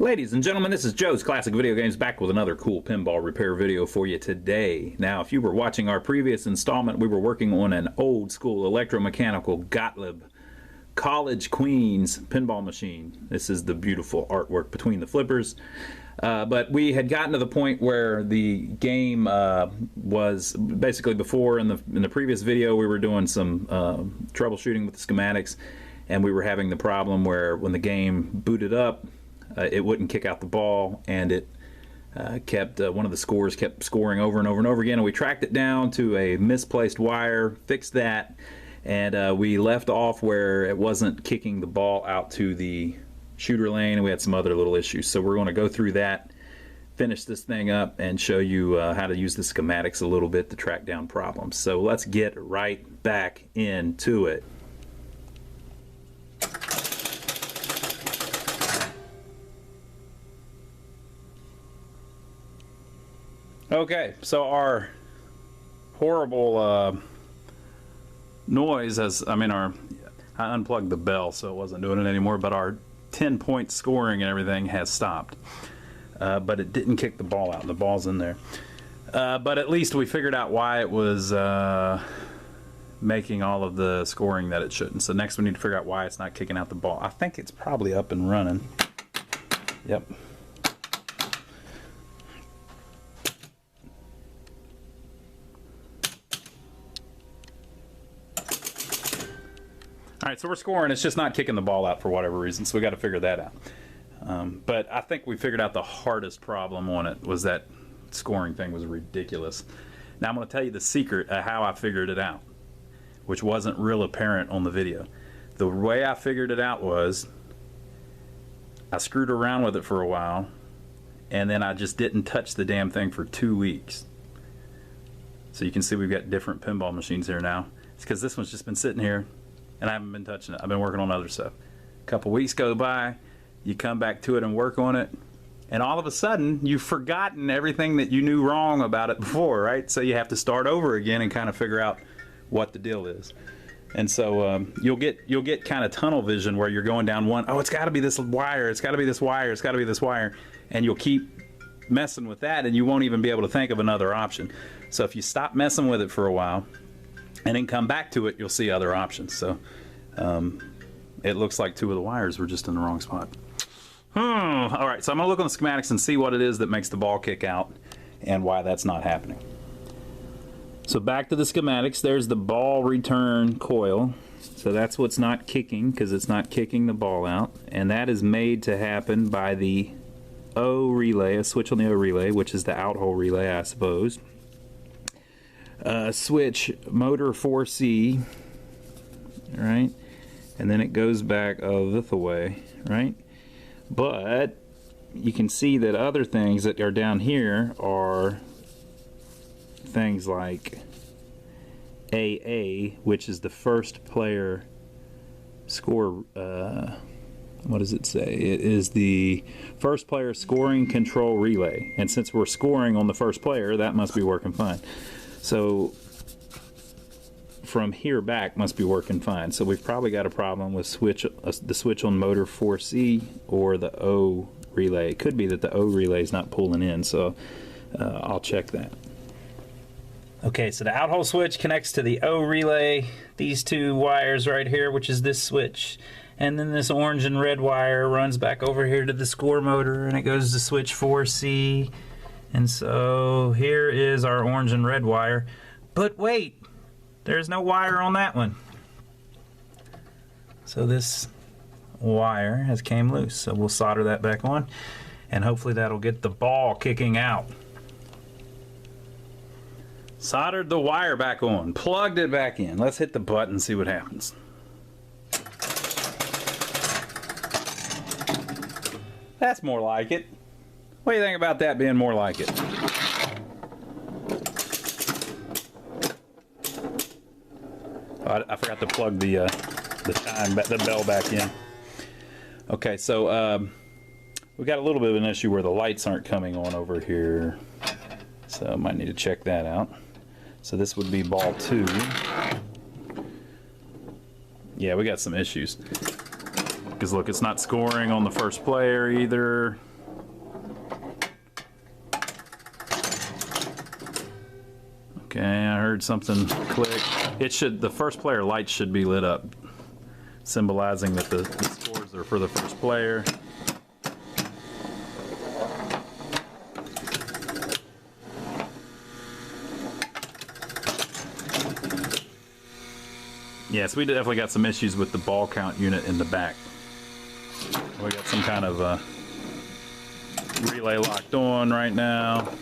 Ladies and gentlemen, this is Joe's Classic Video Games back with another cool pinball repair video for you today. Now, if you were watching our previous installment, we were working on an old school electromechanical Gottlieb College Queens pinball machine. This is the beautiful artwork between the flippers. But we had gotten to the point where the game was basically before in the previous video we were doing some troubleshooting with the schematics, and we were having the problem where when the game booted up, it wouldn't kick out the ball, and it kept one of the scores kept scoring over and over and over again. And we tracked it down to a misplaced wire, fixed that, and we left off where it wasn't kicking the ball out to the shooter lane, and we had some other little issues. So we're going to go through that, finish this thing up, and show you how to use the schematics a little bit to track down problems. So let's get right back into it. Okay, so our horrible noise I unplugged the bell so it wasn't doing it anymore, but our 10-point scoring and everything has stopped. But it didn't kick the ball out. The ball's in there. But at least we figured out why it was making all of the scoring that it shouldn't. So next we need to figure out why it's not kicking out the ball. I think it's probably up and running. Yep. Alright, so we're scoring, it's just not kicking the ball out for whatever reason, so we got to figure that out. But I think we figured out the hardest problem on it was that scoring thing was ridiculous. Now I'm going to tell you the secret of how I figured it out, which wasn't real apparent on the video. The way I figured it out was I screwed around with it for a while, and then I just didn't touch the damn thing for 2 weeks. So you can see we've got different pinball machines here now. It's because this one's just been sitting here and I haven't been touching it. I've been working on other stuff. A couple weeks go by, you come back to it and work on it, and all of a sudden you've forgotten everything that you knew wrong about it before, right? So you have to start over again and kind of figure out what the deal is. And so you'll get kind of tunnel vision where you're going down one, oh, it's got to be this wire, it's got to be this wire, it's got to be this wire, and you'll keep messing with that and you won't even be able to think of another option. So if you stop messing with it for a while and then come back to it, you'll see other options. So it looks like two of the wires were just in the wrong spot. Alright, so I'm going to look on the schematics and see what it is that makes the ball kick out and why that's not happening. So back to the schematics, there's the ball return coil. So that's what's not kicking, because it's not kicking the ball out, and that is made to happen by the O relay, a switch on the O relay, which is the out hole relay, I suppose. Switch motor 4C, right, and then it goes back this way, right? But you can see that other things that are down here are things like AA, which is the first player score. What does it say? It is the first player scoring control relay, and since we're scoring on the first player, that must be working fine. So from here back must be working fine. So we've probably got a problem with the switch on motor 4C or the O relay. It could be that the O relay is not pulling in, so I'll check that. Okay, so the out hole switch connects to the O relay, these two wires right here, which is this switch, and then this orange and red wire runs back over here to the score motor, and it goes to switch 4C. And so here is our orange and red wire, but wait, there's no wire on that one. So this wire has came loose, so we'll solder that back on, and hopefully that'll get the ball kicking out. Soldered the wire back on, plugged it back in. Let's hit the button and see what happens. That's more like it. What do you think about that being more like it? Oh, I forgot to plug the bell back in. Okay, so we got a little bit of an issue where the lights aren't coming on over here, so I might need to check that out. So this would be ball 2. Yeah, we got some issues. Because look, it's not scoring on the first player either. Okay, I heard something click. It should, the first player lights should be lit up, symbolizing that the scores are for the first player. Yes, we definitely got some issues with the ball count unit in the back. We got some kind of relay locked on right now.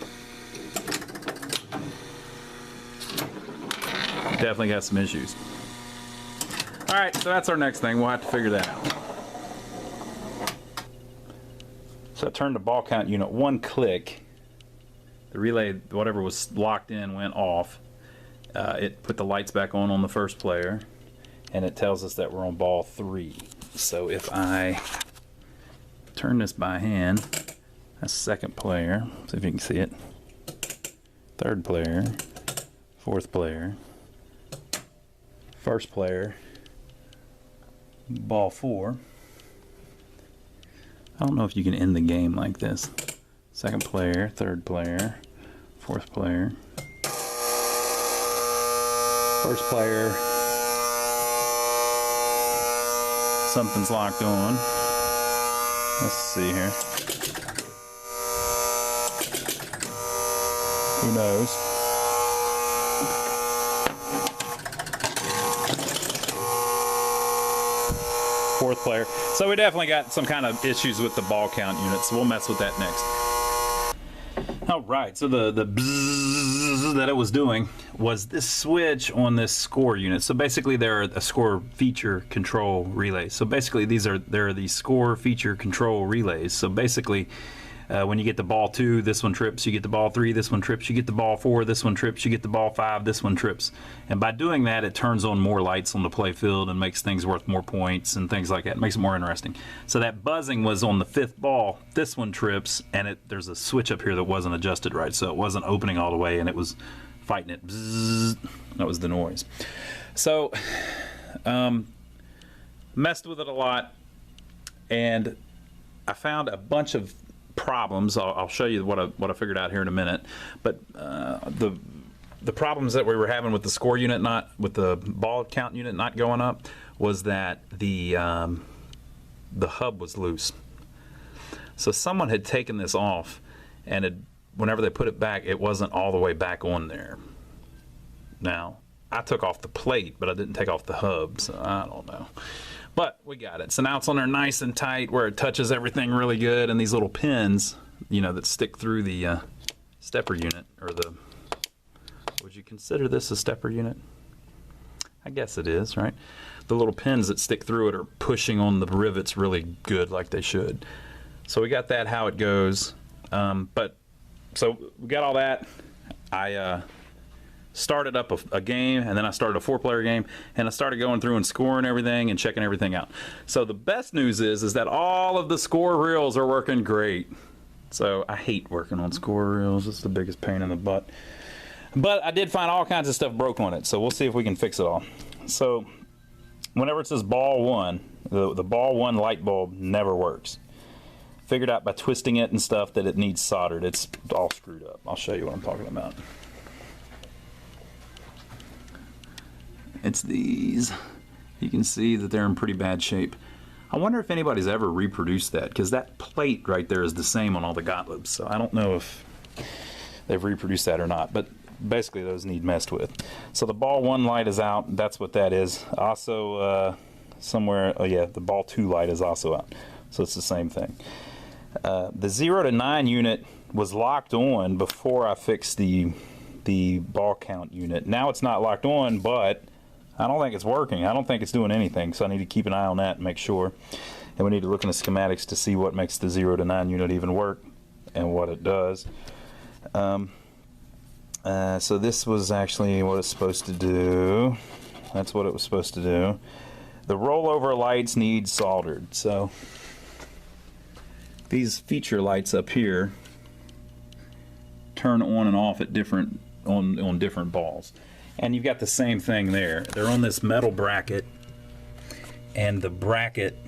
Definitely got some issues. All right, so that's our next thing. We'll have to figure that out. So I turned the ball count unit one click. The relay, whatever was locked in, went off. It put the lights back on the first player, and it tells us that we're on ball 3. So if I turn this by hand, that's second player. See if you can see it. Third player, fourth player, first player, ball 4. I don't know if you can end the game like this. Second player, third player, fourth player, first player. Something's locked on. Let's see here. Who knows? Fourth player. So we definitely got some kind of issues with the ball count unit, so we'll mess with that next. All right, so the bzzz that it was doing was this switch on this score unit. So basically they're a score feature control relay. So basically there are these score feature control relays. So basically when you get the ball 2, this one trips, you get the ball 3, this one trips, you get the ball 4, this one trips, you get the ball 5, this one trips. And by doing that, it turns on more lights on the play field and makes things worth more points and things like that. It makes it more interesting. So that buzzing was on the 5th ball. This one trips, and there's a switch up here that wasn't adjusted right, so it wasn't opening all the way, and it was fighting it. Bzzz. That was the noise. So messed with it a lot, and I found a bunch of problems. I'll show you what I figured out here in a minute. But the problems that we were having with the score unit, with the ball count unit not going up, was that the hub was loose. So someone had taken this off, and whenever they put it back, it wasn't all the way back on there. Now, I took off the plate, but I didn't take off the hub, so I don't know. But we got it. So now it's on there nice and tight where it touches everything really good, and these little pins, you know, that stick through the stepper unit, or would you consider this a stepper unit? I guess it is, right? The little pins that stick through it are pushing on the rivets really good, like they should. So we got that how it goes. So we got all that. I started up a game, and then I started a 4-player game, and I started going through and scoring everything and checking everything out. So the best news is that all of the score reels are working great. So I hate working on score reels. It's the biggest pain in the butt. But I did find all kinds of stuff broke on it, so we'll see if we can fix it all. So whenever it says ball 1, the ball 1 light bulb never works. Figured out by twisting it and stuff that it needs soldered. It's all screwed up. I'll show you what I'm talking about. It's these. You can see that they're in pretty bad shape. I wonder if anybody's ever reproduced that, because that plate right there is the same on all the Gottliebs, so I don't know if they've reproduced that or not, but basically those need messed with. So the ball 1 light is out. That's what that is. Also somewhere, oh yeah, the ball 2 light is also out, so it's the same thing. The 0 to 9 unit was locked on before I fixed the ball count unit. Now it's not locked on, but I don't think it's working. I don't think it's doing anything, so I need to keep an eye on that and make sure. And we need to look in the schematics to see what makes the 0 to 9 unit even work and what it does. So this was actually what it's supposed to do. That's what it was supposed to do. The rollover lights need soldered. So these feature lights up here turn on and off at different on different balls. And you've got the same thing there. They're on this metal bracket, and the bracket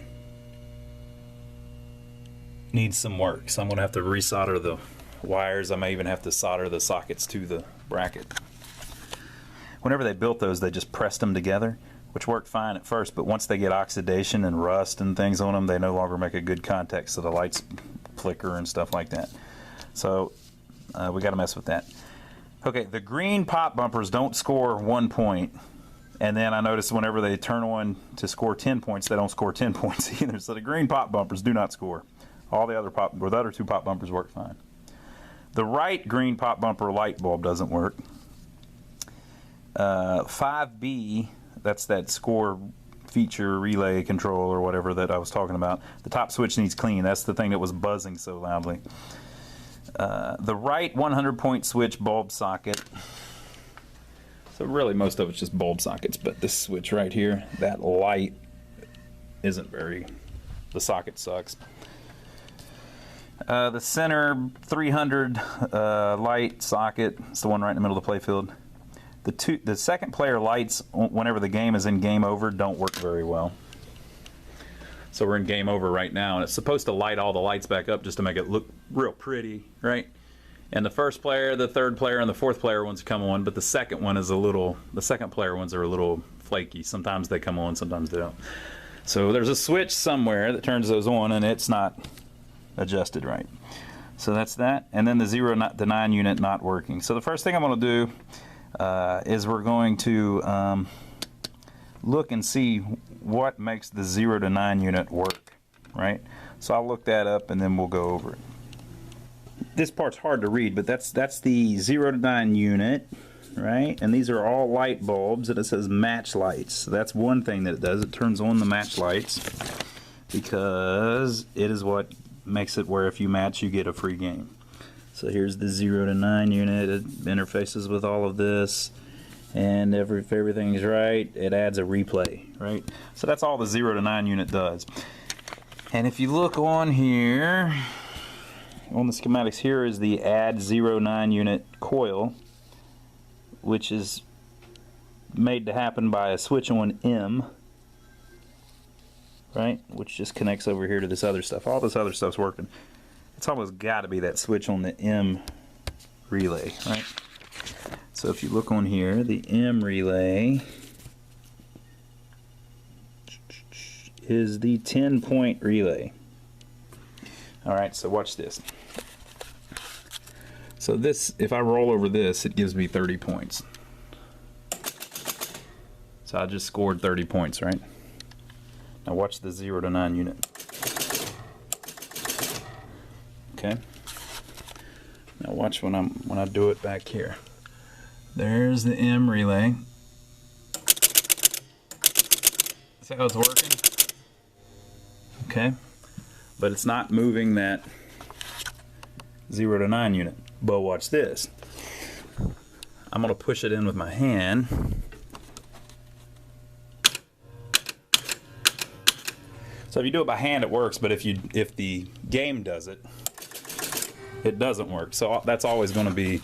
needs some work. So I'm going to have to resolder the wires. I may even have to solder the sockets to the bracket. whenever they built those, they just pressed them together, which worked fine at first, but once they get oxidation and rust and things on them, they no longer make a good contact, so the lights flicker and stuff like that. So we got to mess with that. Okay, the green pop bumpers don't score 1 point, and then I noticed whenever they turn on to score 10 points, they don't score 10 points either. So the green pop bumpers do not score. All the other two pop bumpers work fine. The right green pop bumper light bulb doesn't work. 5B, that's that score feature relay control or whatever that I was talking about. The top switch needs clean. That's the thing that was buzzing so loudly. The right 100-point switch bulb socket. So really most of it's just bulb sockets, but this switch right here, that light isn't very, the socket sucks. The center 300 light socket, it's the one right in the middle of the playfield. The second player lights, whenever the game is in game over, don't work very well. So we're in game over right now, and it's supposed to light all the lights back up just to make it look real pretty, right? And the first player, the third player, and the fourth player ones come on, but the second one is the second player ones are a little flaky. Sometimes they come on, sometimes they don't. So there's a switch somewhere that turns those on, and it's not adjusted right. So that's that. And then the 0 to 9 unit not working. So the first thing I'm going to do is we're going to look and see what makes the 0 to 9 unit work, right? So I'll look that up and then we'll go over it. This part's hard to read, but that's the 0 to 9 unit, right? And these are all light bulbs, and it says match lights. So that's one thing that it does. It turns on the match lights because it is what makes it where if you match, you get a free game. So here's the 0 to 9 unit. It interfaces with all of this, and if everything's right, it adds a replay, right? So that's all the 0 to 9 unit does. And if you look on here, on the schematics, here is the add 0 9 unit coil, which is made to happen by a switch on M, right? Which just connects over here to this other stuff. All this other stuff's working. It's almost got to be that switch on the M relay, right? So if you look on here, the M relay is the 10-point relay. All right, so watch this. So this, if I roll over this, it gives me 30 points. So I just scored 30 points, right? Now watch the 0 to 9 unit. Okay. Now watch when I do it back here. There's the M relay. See how it's working? Okay. But it's not moving that 0 to 9 unit. But watch this. I'm going to push it in with my hand. So if you do it by hand, it works, but if the game does it, it doesn't work. So that's always going to be,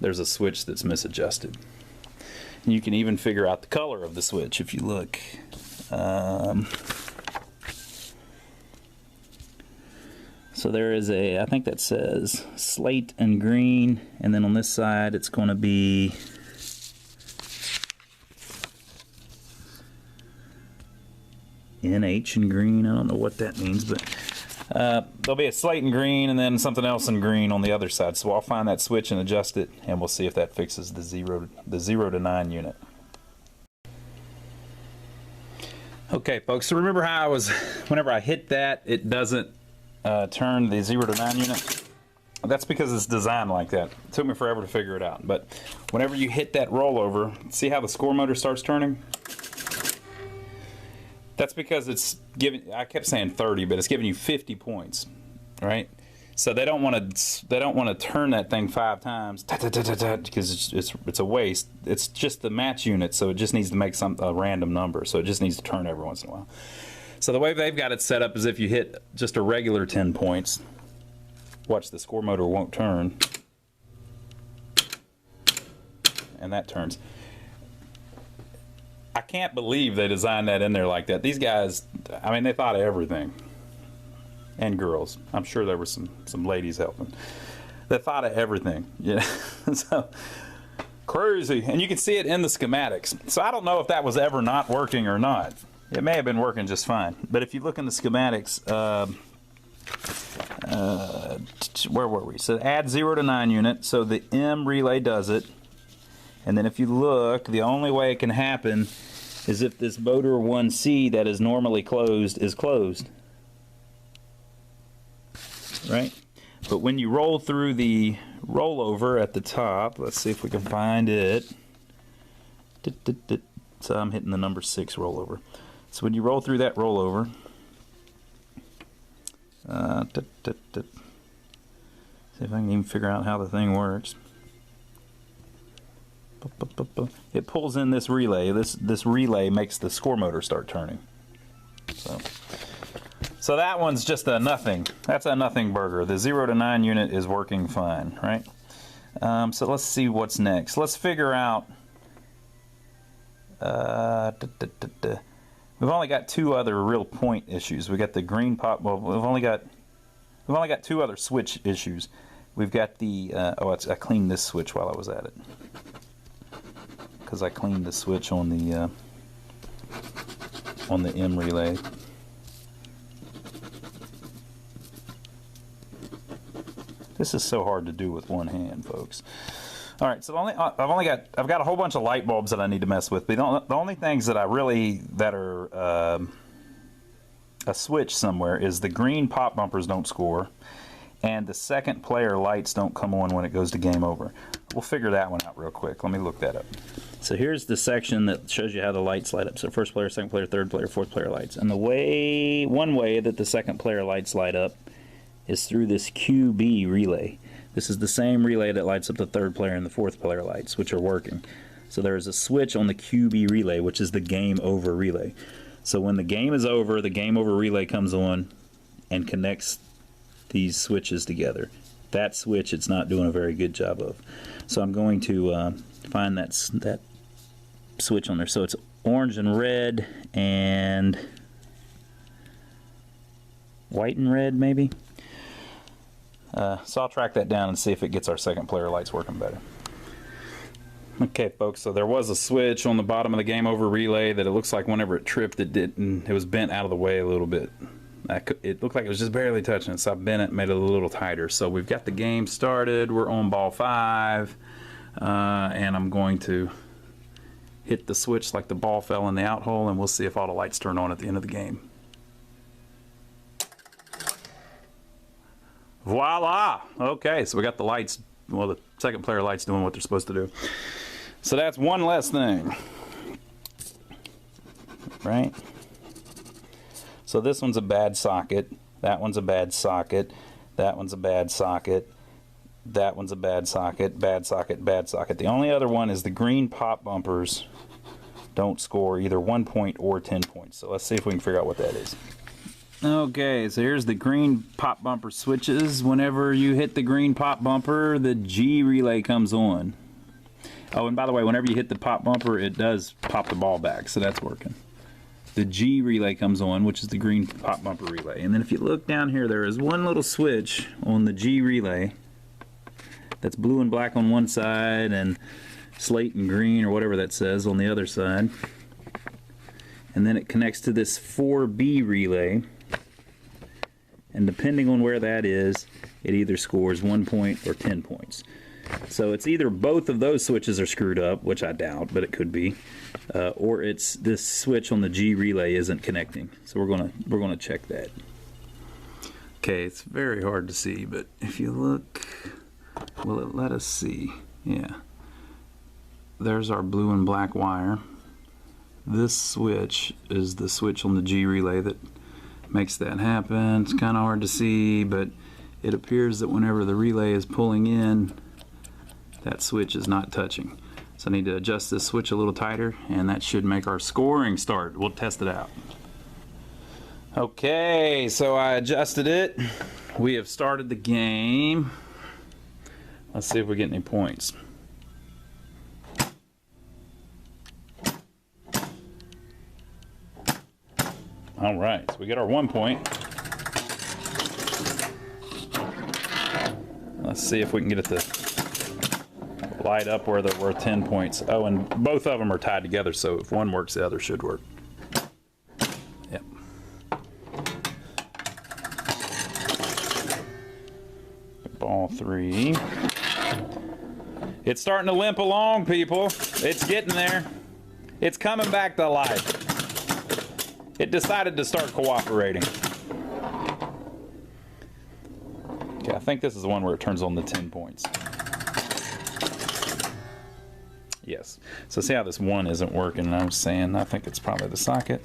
there's a switch that's misadjusted. And you can even figure out the color of the switch if you look. So there is a, I think that says slate and green, and then on this side it's going to be NH and green. I don't know what that means, but there'll be a slate and green and then something else in green on the other side. So I'll find that switch and adjust it, and we'll see if that fixes the 0 to 9 unit. Okay, folks, so remember how whenever I hit that, it doesn't turn the 0 to 9 unit? That's because it's designed like that. It took me forever to figure it out. But whenever you hit that rollover, see how the score motor starts turning? That's because it's giving, I kept saying 30, but it's giving you 50 points, right? So they don't want to turn that thing 5 times because it's a waste. It's just the match unit, so it just needs to make a random number. So it just needs to turn every once in a while. So the way they've got it set up is if you hit just a regular 10 points, watch, the score motor won't turn, and that turns. I can't believe they designed that in there like that. These guys, I mean, they thought of everything. And girls. I'm sure there were some ladies helping. They thought of everything. Yeah. So Crazy. And you can see it in the schematics. So I don't know if that was ever not working or not. It may have been working just fine. But if you look in the schematics, where were we? So add 0 to 9 unit. So the M relay does it. And then if you look, the only way it can happen is if this motor 1C that is normally closed is closed. Right? But when you roll through the rollover at the top, let's see if we can find it. So I'm hitting the number 6 rollover. So when you roll through that rollover, see if I can even figure out how the thing works. It pulls in this relay. This relay makes the score motor start turning. So that one's just a nothing. That's a nothing burger. The 0 to 9 unit is working fine, right? So let's see what's next. Let's figure out. We've only got 2 other real point issues. We got the green pop. Well, we've only got 2 other switch issues. We've got the. I cleaned this switch while I was at it, because I cleaned the switch on the M relay. This is so hard to do with one hand, folks. All right, so I've got a whole bunch of light bulbs that I need to mess with. But the only things that are a switch somewhere is the green pop bumpers don't score, and the second player lights don't come on when it goes to game over. We'll figure that one out real quick. Let me look that up. So here's the section that shows you how the lights light up. So first player, second player, third player, fourth player lights. And one way that the second player lights light up is through this QB relay. This is the same relay that lights up the third player and the fourth player lights, which are working. So there's a switch on the QB relay, which is the game over relay. So when the game is over, the game over relay comes on and connects these switches together. That switch it's not doing a very good job of. So I'm going to find that switch on there. So it's orange and red and white and red maybe. So I'll track that down and see if it gets our second player lights working better. Okay, folks, so there was a switch on the bottom of the game over relay that it looks like whenever it tripped, it was bent out of the way a little bit. It looked like it was just barely touching it, so I bent it and made it a little tighter. So we've got the game started. We're on ball 5, and I'm going to hit the switch like the ball fell in the out hole, and we'll see if all the lights turn on at the end of the game. Voila! Okay, so we got the lights, well, the second player lights doing what they're supposed to do. So that's one less thing. Right? So this one's a bad socket, that one's a bad socket, that one's a bad socket, that one's a bad socket, bad socket, bad socket. The only other one is the green pop bumpers don't score either 1 point or 10 points. So let's see if we can figure out what that is. Okay, so here's the green pop bumper switches. Whenever you hit the green pop bumper, the G relay comes on. Oh, and by the way, whenever you hit the pop bumper, it does pop the ball back, so that's working. The G relay comes on, which is the green pop bumper relay. And then if you look down here, there is one little switch on the G relay that's blue and black on one side and slate and green or whatever that says on the other side. And then it connects to this 4B relay. And depending on where that is, it either scores 1 point or 10 points. So it's either both of those switches are screwed up, which I doubt, but it could be, or it's this switch on the G relay isn't connecting. So we're gonna check that. Okay, it's very hard to see, but if you look, will it let us see? Yeah. There's our blue and black wire. This switch is the switch on the G relay that makes that happen. It's kind of hard to see, but it appears that whenever the relay is pulling in, that switch is not touching. So I need to adjust this switch a little tighter, and that should make our scoring start. We'll test it out. Okay, so I adjusted it. We have started the game. Let's see if we get any points. All right, so we get our 1 point. Let's see if we can get it to light up where they're worth 10 points. Oh, and both of them are tied together, so if one works, the other should work. Yep. Ball 3. It's starting to limp along, people. It's getting there. It's coming back to life. It decided to start cooperating. Okay, I think this is the one where it turns on the 10 points. Yes. So see how this one isn't working? I was saying, I think it's probably the socket.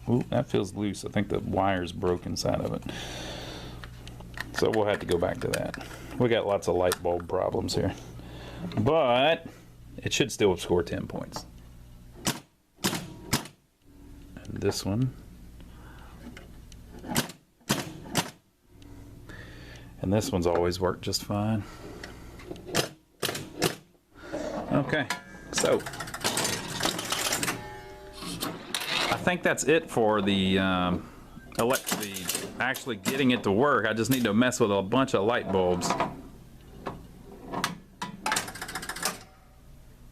Ooh, that feels loose. I think the wire's broke inside of it. So we'll have to go back to that. We got lots of light bulb problems here. But it should still score 10 points. And this one. And this one's always worked just fine. Okay, so I think that's it for the actually getting it to work. I just need to mess with a bunch of light bulbs.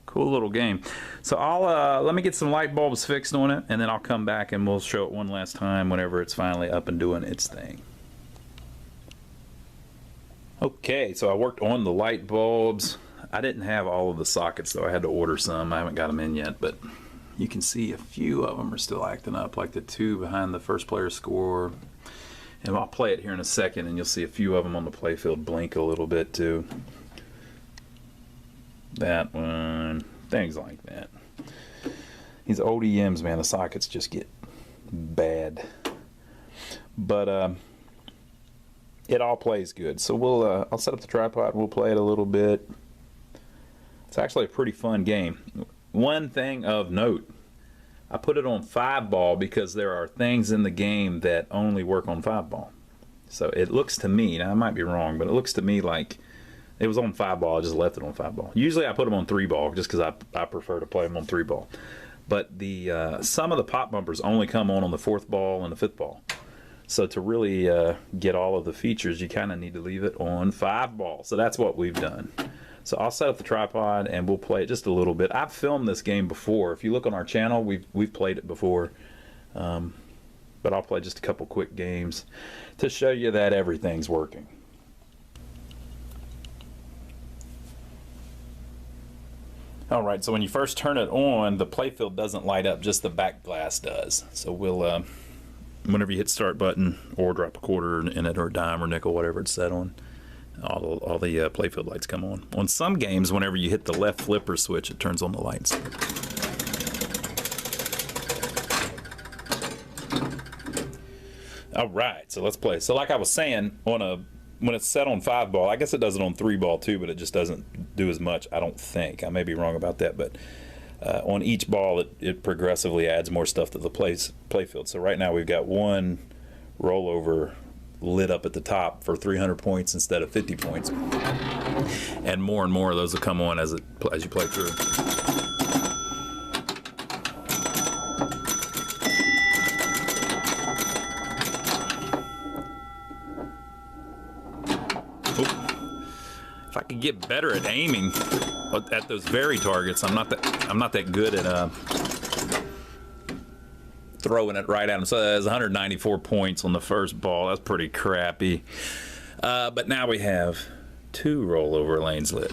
Cool little game. So I'll let me get some light bulbs fixed on it, and then I'll come back and we'll show it one last time whenever it's finally up and doing its thing. Okay, so I worked on the light bulbs. I didn't have all of the sockets, though. I had to order some. I haven't got them in yet, but you can see a few of them are still acting up, like the two behind the first player's score. And I'll play it here in a second, and you'll see a few of them on the playfield blink a little bit, too. That one, things like that. These old EMs, man, the sockets just get bad. But it all plays good. So we'll I'll set up the tripod, we'll play it a little bit. It's actually a pretty fun game. One thing of note, I put it on 5-ball because there are things in the game that only work on 5-ball. So it looks to me, now I might be wrong, but it looks to me like it was on 5-ball, I just left it on 5-ball. Usually I put them on 3-ball just because I prefer to play them on 3-ball. But the some of the pop bumpers only come on the 4th ball and the 5th ball. So to really get all of the features, you kind of need to leave it on 5-ball. So that's what we've done. So I'll set up the tripod and we'll play it just a little bit. I've filmed this game before. If you look on our channel, we've played it before. But I'll play just a couple quick games to show you that everything's working. Alright, so when you first turn it on, the playfield doesn't light up, just the back glass does. So we'll, whenever you hit start button or drop a quarter in it or a dime or nickel, whatever it's set on, all the playfield lights come on. On some games, whenever you hit the left flipper switch, it turns on the lights. All right, so let's play. So like I was saying, when it's set on 5-ball, I guess it does it on 3-ball too, but it just doesn't do as much, I don't think. I may be wrong about that, but on each ball, it progressively adds more stuff to the playfield. So right now we've got one rollover lit up at the top for 300 points instead of 50 points, and more of those will come on as you play through. If I could get better at aiming at those very targets, I'm not that good at throwing it right at him. So there's 194 points on the first ball. That's pretty crappy. But now we have 2 rollover lanes lit.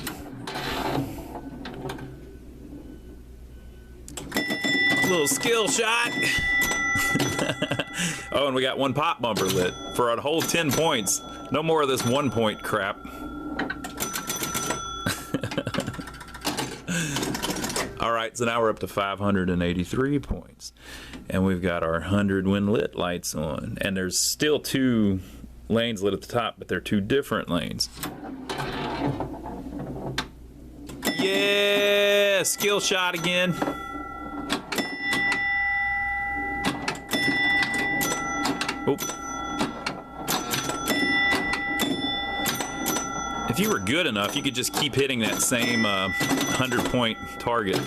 A little skill shot. Oh, and we got 1 pop bumper lit for a whole 10 points. No more of this 1-point crap. All right, so now we're up to 583 points. And we've got our 100 when lit lights on. And there's still 2 lanes lit at the top, but they're 2 different lanes. Yeah, skill shot again. Oop. If you were good enough, you could just keep hitting that same 100-point target.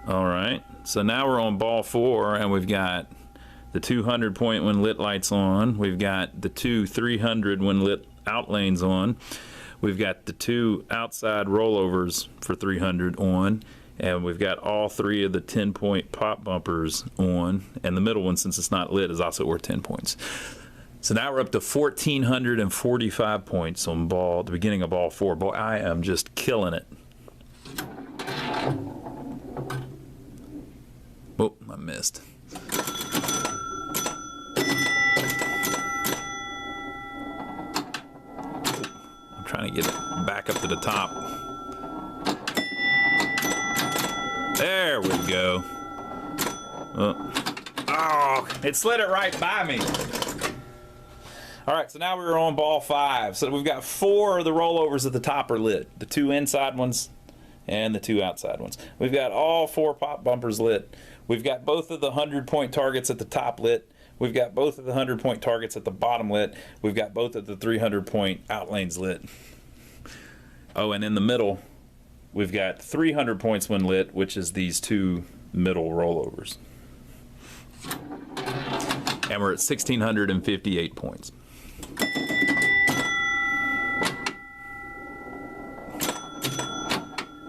All right, so now we're on ball 4, and we've got the 200 point when lit lights on. We've got the two 300 when lit out lanes on. We've got the two outside rollovers for 300 on, and we've got all 3 of the 10 point pop bumpers on, and the middle one, since it's not lit, is also worth 10 points. So now we're up to 1,445 points on the beginning of ball 4. Boy, I am just killing it. Oh, I missed. I'm trying to get it back up to the top. There we go. Oh, it slid it right by me. All right, so now we're on ball 5. So we've got 4 of the rollovers at the top are lit. The 2 inside ones and the 2 outside ones. We've got all 4 pop bumpers lit. We've got both of the 100 point targets at the top lit. We've got both of the 100 point targets at the bottom lit. We've got both of the 300 point out lanes lit. Oh, and in the middle, we've got 300 points when lit, which is these 2 middle rollovers. And we're at 1,658 points.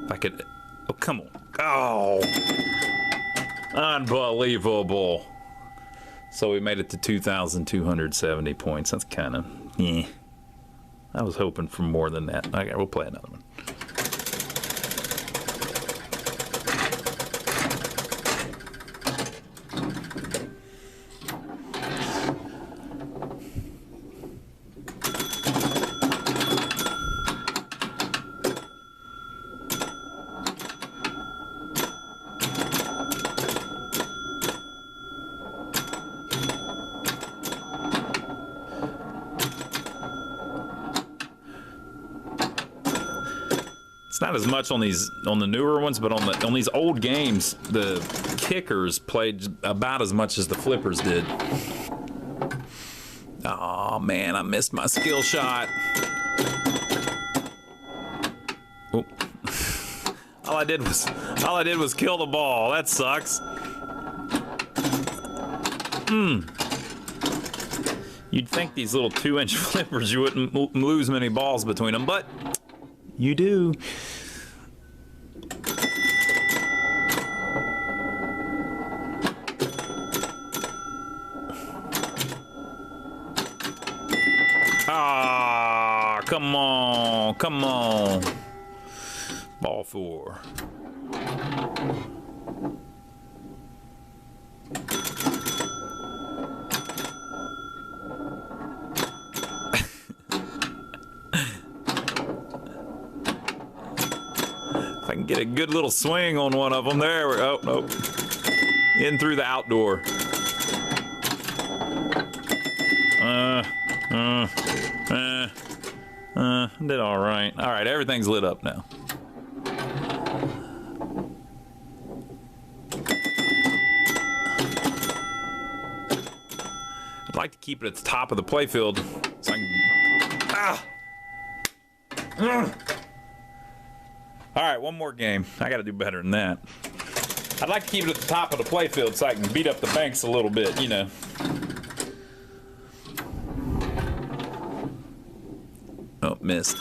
If I could, oh, come on. Oh, unbelievable. So we made it to 2,270 points. That's kind of, I was hoping for more than that. Okay, we'll play another one. It's not as much on the newer ones, but on these old games, the kickers played about as much as the flippers did. Oh man, I missed my skill shot. Oh. All I did was kill the ball. That sucks. You'd think these little 2-inch flippers, you wouldn't lose many balls between them, but you do. Ah, come on, come on. Ball 4. If I can get a good little swing on one of them, there we go. Oh, nope. In through the outdoor. Did all right. All right, everything's lit up now. I'd like to keep it at the top of the playfield so I can. All right, one more game. I got to do better than that. I'd like to keep it at the top of the playfield so I can beat up the banks a little bit, you know. Oh, missed.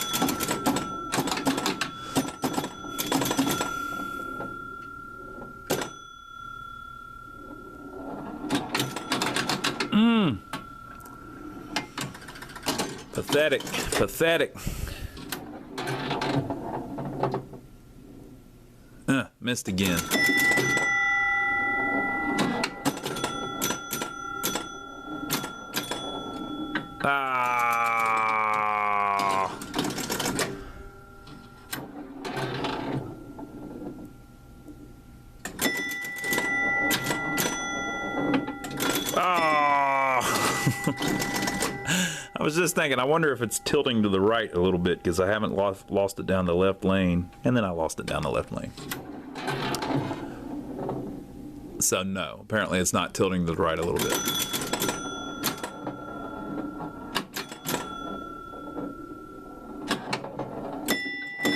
Pathetic, pathetic. Missed again. I was just thinking, I wonder if it's tilting to the right a little bit because I haven't lost it down the left lane, and then I lost it down the left lane. So no, apparently it's not tilting to the right a little bit.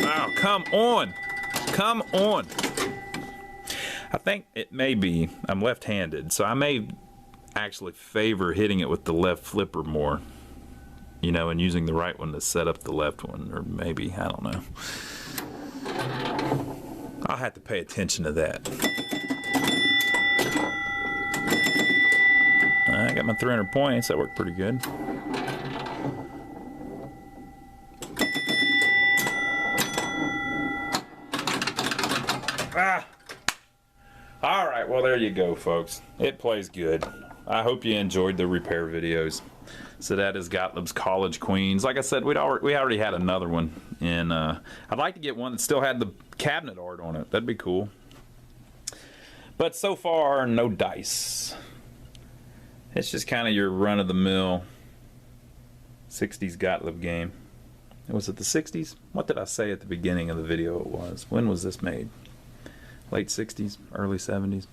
Oh, come on. Come on. I think it may be, I'm left-handed, so I may actually favor hitting it with the left flipper more, you know, and using the right one to set up the left one, or maybe, I don't know. I'll have to pay attention to that. I got my 300 points, that worked pretty good. Ah! Alright, well there you go, folks. It plays good. I hope you enjoyed the repair videos. So that is Gottlieb's College Queens. Like I said, we already had another one. And I'd like to get one that still had the cabinet art on it. That'd be cool. But so far, no dice. It's just kind of your run-of-the-mill 60s Gottlieb game. Was it the 60s? What did I say at the beginning of the video it was? When was this made? Late 60s, early 70s.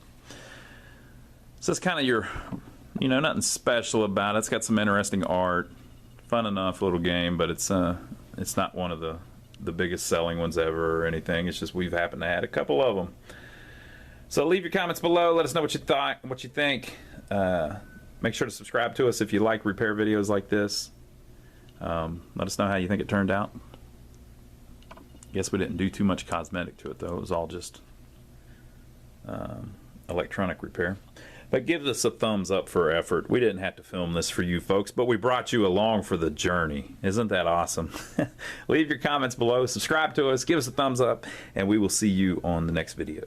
So it's kind of your, you know, nothing special about it. It's got some interesting art, fun enough little game, but it's not one of the biggest selling ones ever or anything. It's just we've happened to add a couple of them. So leave your comments below. Let us know what you thought, what you think. Make sure to subscribe to us if you like repair videos like this. Let us know how you think it turned out. Guess we didn't do too much cosmetic to it though. It was all just electronic repair. But give us a thumbs up for our effort. We didn't have to film this for you folks, but we brought you along for the journey. Isn't that awesome? Leave your comments below, subscribe to us, give us a thumbs up, and we will see you on the next video.